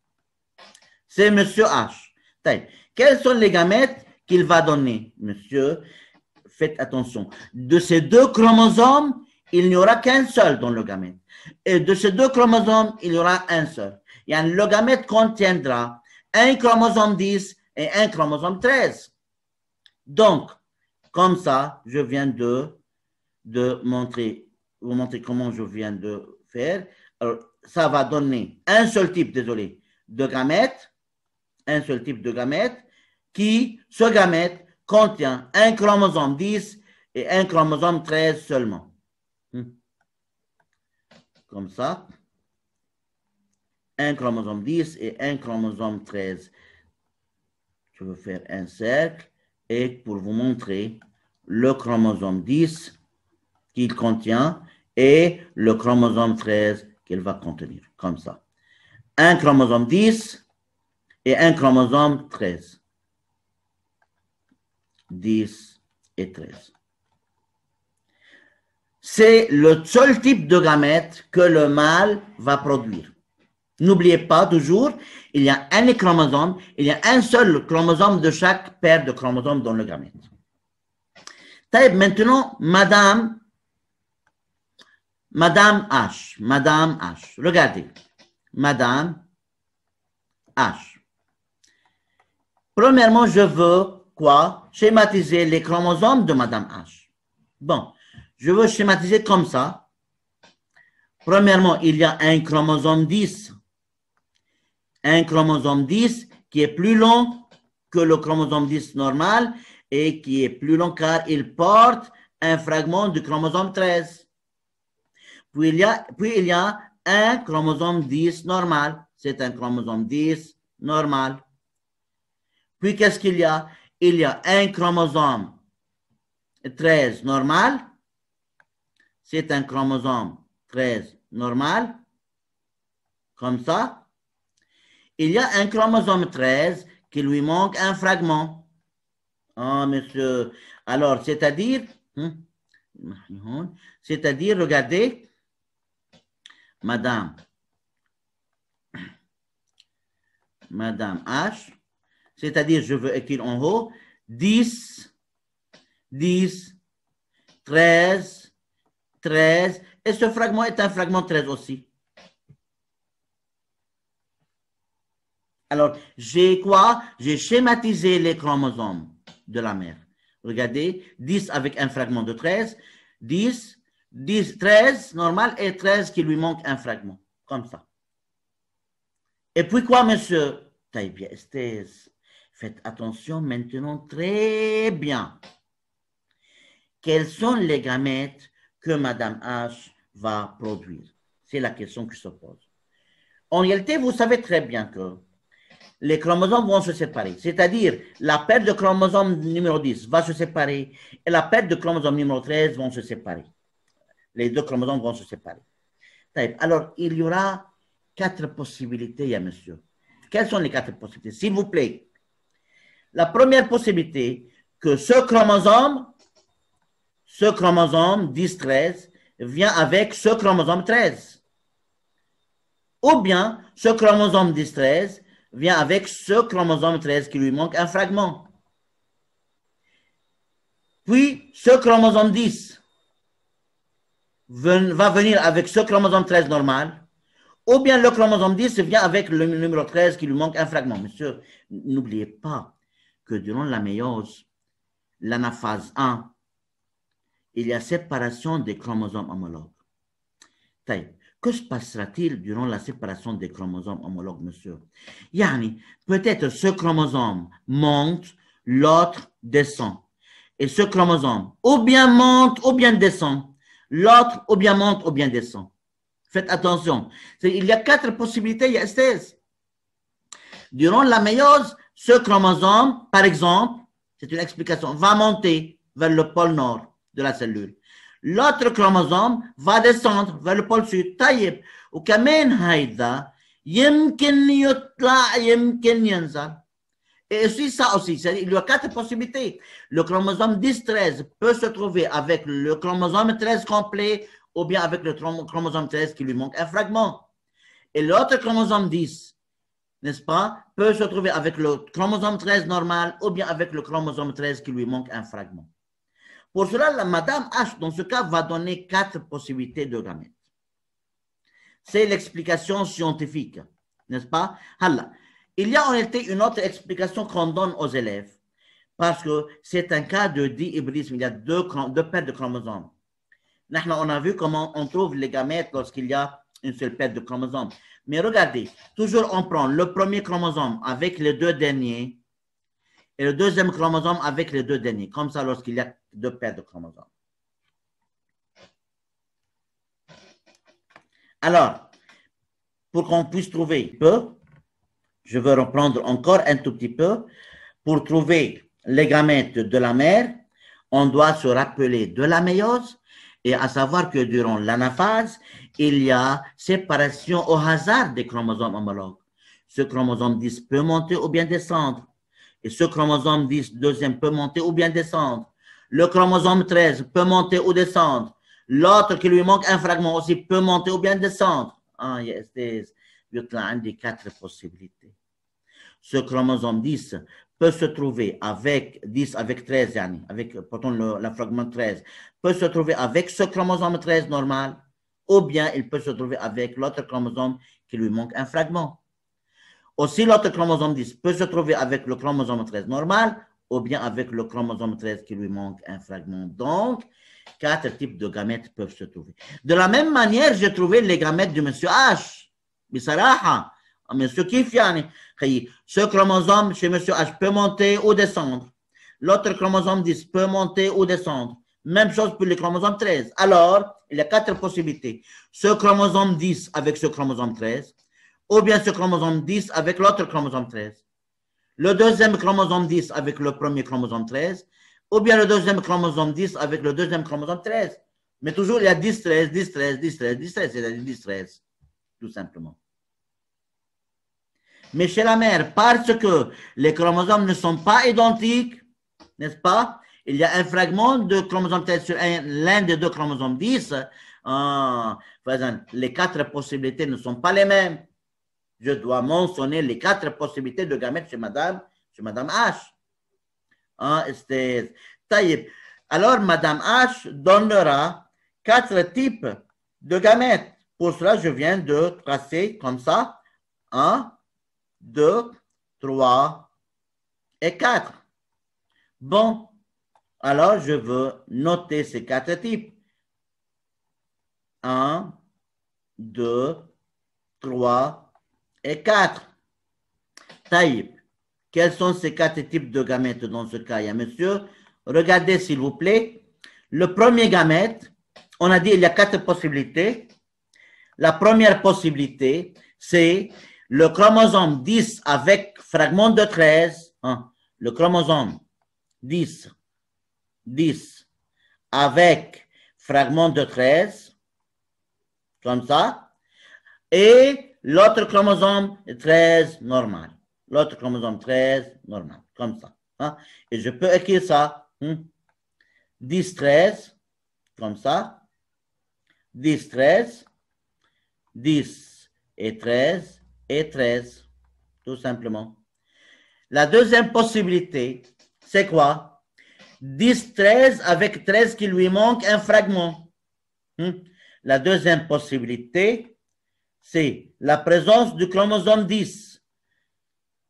C'est monsieur H. Quels sont les gamètes qu'il va donner? Monsieur, faites attention. De ces deux chromosomes, il n'y aura qu'un seul dans le gamète. Et de ces deux chromosomes, il y aura un seul. Le gamète contiendra un chromosome 10 et un chromosome 13. Donc, comme ça, je viens de vous montrer comment je viens de faire. Alors, ça va donner un seul type, désolé, de gamète, un seul type de gamète, ce gamète contient un chromosome 10 et un chromosome 13 seulement. Comme ça. Un chromosome 10 et un chromosome 13. Je vais faire un cercle et pour vous montrer le chromosome 10 qu'il contient et le chromosome 13 qu'il va contenir, comme ça. Un chromosome 10 et un chromosome 13. 10 et 13. C'est le seul type de gamète que le mâle va produire. N'oubliez pas toujours, il y a un chromosome, il y a un seul chromosome de chaque paire de chromosomes dans le gamète. Maintenant, Madame H, regardez, Madame H. Premièrement, je veux quoi? Schématiser les chromosomes de Madame H. Bon, je veux schématiser comme ça. Premièrement, il y a un chromosome 10. Un chromosome 10 qui est plus long que le chromosome 10 normal et qui est plus long car il porte un fragment du chromosome 13. Puis il y a un chromosome 10 normal. C'est un chromosome 10 normal. Puis qu'est-ce qu'il y a? Il y a un chromosome 13 normal. C'est un chromosome 13 normal. Comme ça. Il y a un chromosome 13 qui lui manque un fragment. Oh, monsieur. Alors, c'est-à-dire, regardez, Madame H, c'est-à-dire, je veux écrire en haut, 10, 10, 13, 13, et ce fragment est un fragment 13 aussi. Alors, j'ai quoi? J'ai schématisé les chromosomes de la mère. Regardez, 10 avec un fragment de 13, 10, 10, 13 normal et 13 qui lui manque un fragment, comme ça. Et puis quoi, monsieur? Faites attention maintenant très bien. Quels sont les gamètes que Madame H va produire? C'est la question qui se pose. En réalité, vous savez très bien que les chromosomes vont se séparer. C'est-à-dire, la paire de chromosome numéro 10 va se séparer et la paire de chromosome numéro 13 vont se séparer. Les deux chromosomes vont se séparer. Alors, il y aura 4 possibilités, monsieur. Quelles sont les 4 possibilités? S'il vous plaît. La première possibilité, que ce chromosome 10-13 vient avec ce chromosome 13. Ou bien, ce chromosome 10-13 vient avec ce chromosome 13 qui lui manque un fragment. Puis, ce chromosome 10 va venir avec ce chromosome 13 normal, ou bien le chromosome 10 vient avec le numéro 13 qui lui manque un fragment. Monsieur, n'oubliez pas que durant la méiose, l'anaphase 1, il y a séparation des chromosomes homologues. Que se passera-t-il durant la séparation des chromosomes homologues, monsieur? Yani, peut-être ce chromosome monte, l'autre descend. Et ce chromosome ou bien monte ou bien descend. L'autre ou bien monte ou bien descend. Faites attention. Il y a 4 possibilités, il y a 16. Durant la méiose, ce chromosome, par exemple, c'est une explication, va monter vers le pôle nord de la cellule. L'autre chromosome va descendre vers le pôle sud. طيب وكمان هيدا يمكن يطلع يمكن ينزل. Et aussi ça aussi, il y a 4 possibilités. Le chromosome 10-13 peut se trouver avec le chromosome 13 complet ou bien avec le chromosome 13 qui lui manque un fragment. Et l'autre chromosome 10, n'est-ce pas, peut se trouver avec le chromosome 13 normal ou bien avec le chromosome 13 qui lui manque un fragment. Pour cela, la Madame H, dans ce cas, va donner 4 possibilités de gamètes. C'est l'explication scientifique, n'est-ce pas? Allah. Il y a en réalité une autre explication qu'on donne aux élèves, parce que c'est un cas de dihybridisme. Il y a deux paires de chromosomes. On a vu comment on trouve les gamètes lorsqu'il y a une seule paire de chromosomes. Mais regardez, toujours on prend le premier chromosome avec les 2 derniers et le deuxième chromosome avec les 2 derniers, comme ça lorsqu'il y a 2 paires de chromosomes. Alors, pour qu'on puisse trouver je vais reprendre encore un tout petit peu. Pour trouver les gamètes de la mère, on doit se rappeler de la méiose et à savoir que durant l'anaphase, il y a séparation au hasard des chromosomes homologues. Ce chromosome 10 peut monter ou bien descendre. Et ce chromosome 10, deuxième, peut monter ou bien descendre. Le chromosome 13 peut monter ou descendre. L'autre qui lui manque un fragment aussi peut monter ou bien descendre. Ah, yes, il y a 4 possibilités. Ce chromosome 10 peut se trouver avec 10 avec 13, yani, avec pourtant le fragment 13, peut se trouver avec ce chromosome 13 normal, ou bien il peut se trouver avec l'autre chromosome qui lui manque un fragment. Aussi, l'autre chromosome 10 peut se trouver avec le chromosome 13 normal, ou bien avec le chromosome 13 qui lui manque un fragment. Donc, 4 types de gamètes peuvent se trouver. De la même manière, j'ai trouvé les gamètes de monsieur H. بصراحة monsieur كيف يعني ce chromosome chez monsieur H peut monter ou descendre. L'autre chromosome 10 peut monter ou descendre. Même chose pour le chromosome 13. Alors, il y a 4 possibilités. Ce chromosome 10 avec ce chromosome 13, ou bien ce chromosome 10 avec l'autre chromosome 13. Le deuxième chromosome 10 avec le premier chromosome 13, ou bien le deuxième chromosome 10 avec le deuxième chromosome 13. Mais toujours, il y a 10-13, 10-13, 10-13, 10-13, c'est-à-dire 10-13, tout simplement. Mais chez la mère, parce que les chromosomes ne sont pas identiques, n'est-ce pas? Il y a un fragment de chromosome 13 sur l'un des 2 chromosomes 10. Les 4 possibilités ne sont pas les mêmes. Je dois mentionner les 4 possibilités de gamètes chez Madame H. Alors, Madame H donnera 4 types de gamètes. Pour cela, je viens de tracer comme ça 1, 2, 3 et 4. Bon, alors je veux noter ces 4 types. 1, 2, 3 et 4. Taïb. Quels sont ces 4 types de gamètes dans ce cas? Il y a monsieur, regardez s'il vous plaît. Le premier gamète, on a dit il y a 4 possibilités. La première possibilité, c'est le chromosome 10 avec fragment de 13. Hein, le chromosome 10 avec fragment de 13, comme ça, et l'autre chromosome 13 normal. L'autre chromosome 13 normal, comme ça. Hein. Et je peux écrire ça. 10, 13, comme ça. 10, 13. 10 et 13 et 13, tout simplement. La deuxième possibilité, c'est quoi? 10, 13 avec 13 qui lui manque un fragment. La deuxième possibilité, c'est la présence du chromosome 10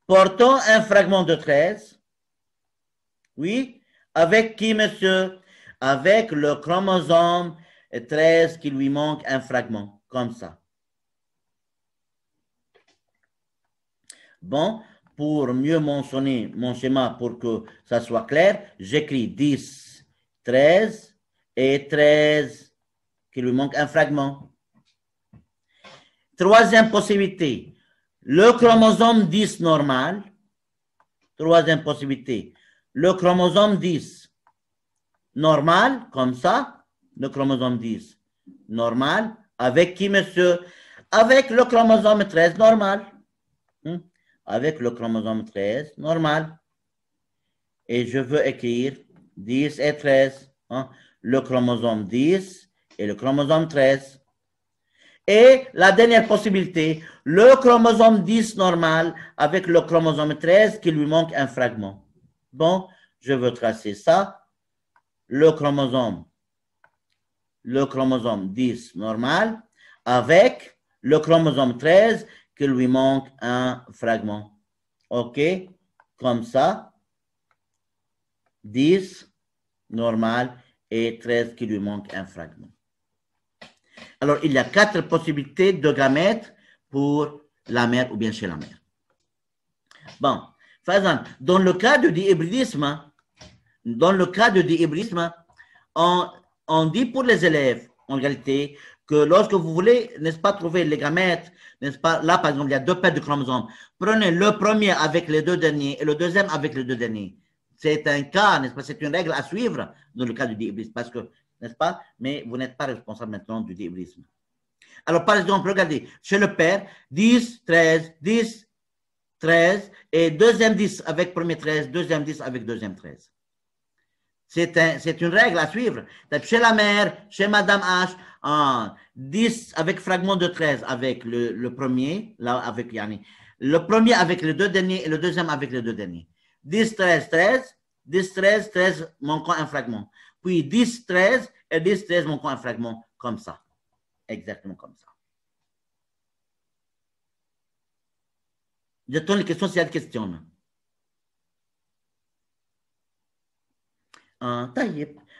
portant un fragment de 13. Oui, avec qui, monsieur? Avec le chromosome 13 qui lui manque un fragment, comme ça. Bon, pour mieux mentionner mon schéma pour que ça soit clair, j'écris 10, 13 et 13 qui lui manque un fragment. Troisième possibilité, le chromosome 10 normal. Troisième possibilité, le chromosome 10 normal, comme ça, le chromosome 10 normal, avec qui, monsieur? Avec le chromosome 13 normal. Avec le chromosome 13 normal. Et je veux écrire 10 et 13. Hein, le chromosome 10 et le chromosome 13. Et la dernière possibilité, le chromosome 10 normal avec le chromosome 13 qui lui manque un fragment. Bon, je veux tracer ça. Le chromosome 10 normal avec le chromosome 13 qui lui manque un fragment. OK? Comme ça. 10 normal et 13 qui lui manque un fragment. Alors, il y a 4 possibilités de gamètes pour la mère ou bien chez la mère. Bon, Fazan, dans le cas de dihybridisme, on dit pour les élèves, en réalité, que lorsque vous voulez, n'est-ce pas, trouver les gamètes, n'est-ce pas, là, par exemple, il y a 2 paires de chromosomes. Prenez le premier avec les 2 derniers et le deuxième avec les 2 derniers. C'est un cas, n'est-ce pas, c'est une règle à suivre dans le cas du dihybridisme, parce que, n'est-ce pas, mais vous n'êtes pas responsable maintenant du dihybridisme. Alors, par exemple, regardez, chez le père, 10, 13, 10, 13, et deuxième 10 avec premier 13, deuxième 10 avec deuxième 13. C'est une règle à suivre. Chez la mère, chez Madame H, 10 avec fragment de 13 avec le premier, là, avec Yani. Le premier avec les 2 derniers et le deuxième avec les 2 derniers. 10, 13, 13, 10, 13, 13 manquant un fragment. Puis 10, 13 et 10, 13 manquant un fragment, comme ça. Exactement comme ça. Je tourne les questions s'il y a des questions.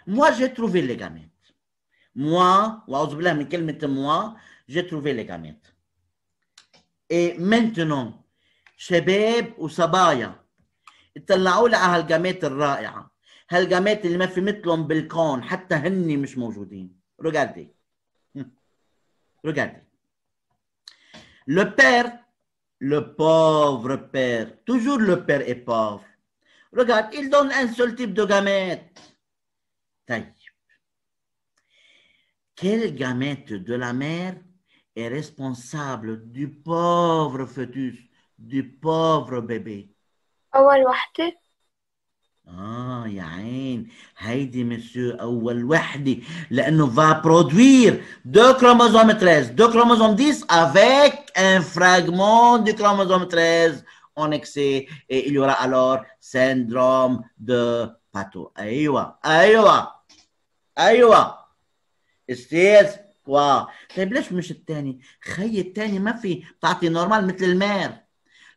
Moi, j'ai trouvé les gamètes. Moi, j'ai trouvé les gamètes. Et maintenant, شباب وصبايا اطلعوا لي على هالجامات الرائعة. هالجامات اللي ما في مثلهم بالكون حتى هني مش موجودين. Regardez. Regardez. Le père, le pauvre père, toujours le père est pauvre. Regarde, il donne un seul type de gamète. Quelle gamète de la mère est responsable du pauvre fœtus, du pauvre bébé? أول وحدة. يا عين هيدي مسيو أول وحدة لأنه va produire 2 chromosomes 13, 2 chromosomes 10 avec un fragment du chromosome 13 en excès et il y aura alors syndrome de Pato. أيوة أيوة أيوة استاذ واو. طيب ليش مش الثاني؟ خي الثاني ما في تعطي نورمال مثل المير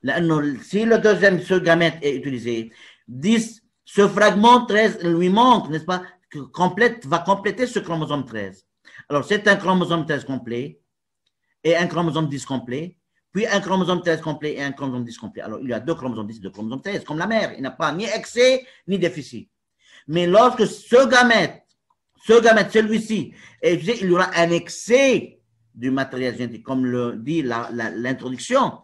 لأنه si le deuxième gamète est utilisé 10 ce fragment 13 lui manque, n'est-ce pas, va compléter ce chromosome 13. Alors, c'est un chromosome 13 complet et un chromosome 10 complet, puis un chromosome 13 complet et un chromosome 10 complet. Alors, il y a 2 chromosomes 10 et 2 chromosomes 13, comme la mère. Il n'a pas ni excès ni déficit. Mais lorsque ce gamète, celui-ci, est utilisé, il y aura un excès du matériel génétique, comme le dit l'introduction.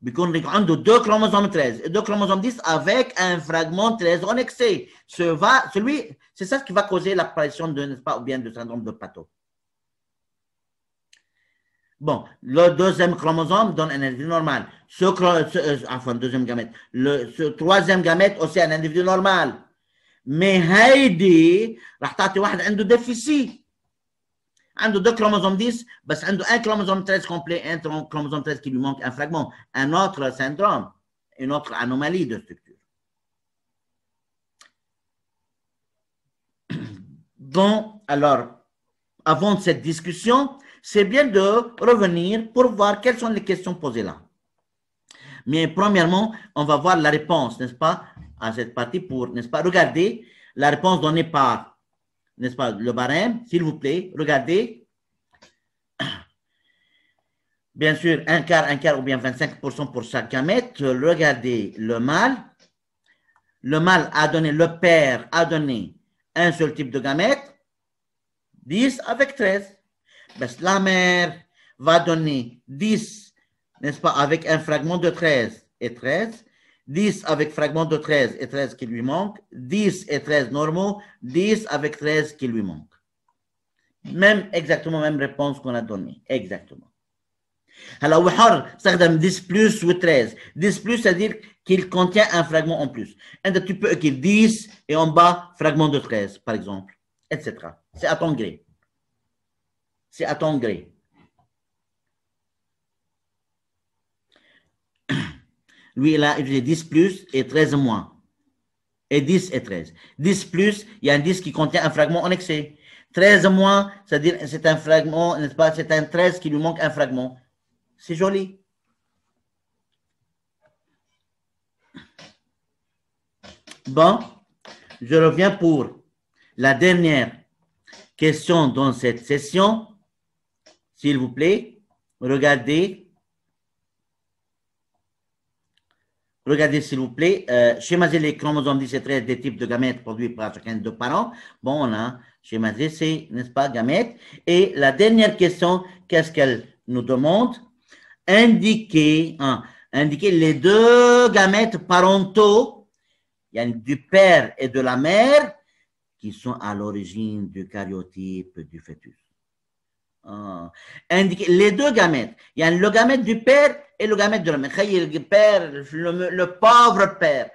بيكون عنده 2 chromosomes 13 et 2 chromosomes 10 avec un fragment 13 en excès. C'est ça qui va causer l'apparition de, n'est-ce pas, ou bien du syndrome de Pato. Bon, le deuxième chromosome donne un individu normal. Deuxième gamète. Ce troisième gamète aussi un individu normal. Mais هيدي راح تعطي واحد عنده déficit. عنده 2 chromosomes 10, بس عنده un chromosome 13 complet, un chromosome 13 qui lui manque un fragment, un autre syndrome, une autre anomalie de structure. Donc, alors, avant cette discussion, c'est bien de revenir pour voir quelles sont les questions posées là. Mais premièrement, on va voir la réponse, n'est-ce pas, à cette partie pour, n'est-ce pas, regarder la réponse donnée par, n'est-ce pas, le barème, s'il vous plaît, regardez. Bien sûr, un quart ou bien 25% pour chaque gamète. Regardez le mâle. Le mâle a donné, le père a donné un seul type de gamète, 10 avec 13. Ben, la mère va donner 10, n'est-ce pas, avec un fragment de 13 et 13. 10 avec fragment de 13 et 13 qui lui manque, 10 et 13 normaux, 10 avec 13 qui lui manque. Exactement même réponse qu'on a donnée. Exactement. Alors, on peut 10 plus ou 13. 10 plus, c'est-à-dire qu'il contient un fragment en plus. Tu peux écrire 10 et en bas, fragment de 13, par exemple, etc. C'est à ton gré. C'est à ton gré. Lui, il a utilisé 10 plus et 13 moins. Et 10 et 13. 10 plus, il y a un 10 qui contient un fragment en excès. 13 moins, c'est-à-dire c'est un fragment, n'est-ce pas? C'est un 13 qui lui manque un fragment. C'est joli. Bon, je reviens pour la dernière question dans cette session. S'il vous plaît, regardez. Regardez, s'il vous plaît, schématiser les chromosomes 10 et 13 des types de gamètes produits par chacun des deux parents. Bon, on a schématisé ces, n'est-ce pas, gamètes. Et la dernière question, qu'est-ce qu'elle nous demande? Indiquer les 2 gamètes parentaux, il y a du père et de la mère, qui sont à l'origine du karyotype du fœtus. Indiquer les 2 gamètes. Il y a le gamète du père et le gamète de la mère. Le père, le pauvre père,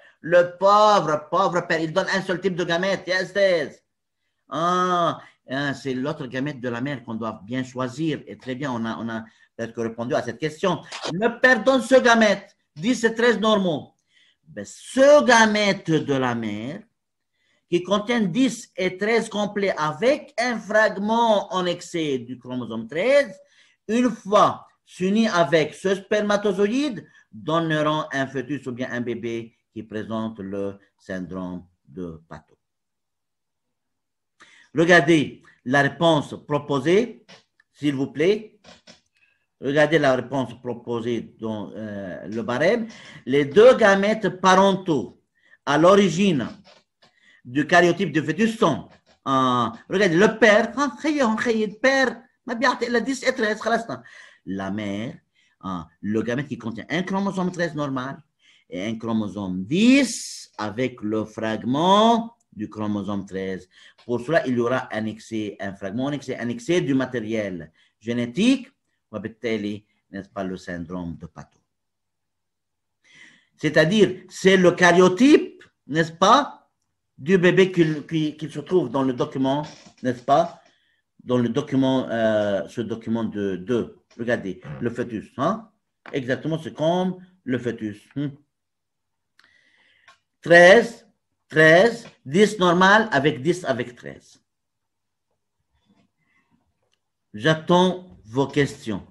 pauvre père, il donne un seul type de gamète. Yes, c'est l'autre gamète de la mère qu'on doit bien choisir. Et très bien, on a peut-être répondu à cette question. Le père donne ce gamète, 10 et 13 normaux. Ben, ce gamète de la mère, qui contient 10 et 13 complets avec un fragment en excès du chromosome 13, une fois s'unit avec ce spermatozoïde, donneront un fœtus ou bien un bébé qui présente le syndrome de Pato. Regardez la réponse proposée, s'il vous plaît. Regardez la réponse proposée dans le barème. Les 2 gamètes parentaux à l'origine du karyotype du fœtus sont, regardez, le père, père, 10 et 13, la mère, le gamète qui contient un chromosome 13 normal et un chromosome 10 avec le fragment du chromosome 13. Pour cela, il y aura un excès, un fragment, un excès du matériel génétique, n'est-ce pas, le syndrome de Pato. C'est-à-dire, c'est le karyotype, n'est-ce pas, du bébé qui se trouve dans le document, n'est-ce pas, dans le document, ce document de 2. Regardez, le fœtus. Exactement, c'est comme le fœtus. 13, 10 normal avec 10 avec 13. J'attends vos questions.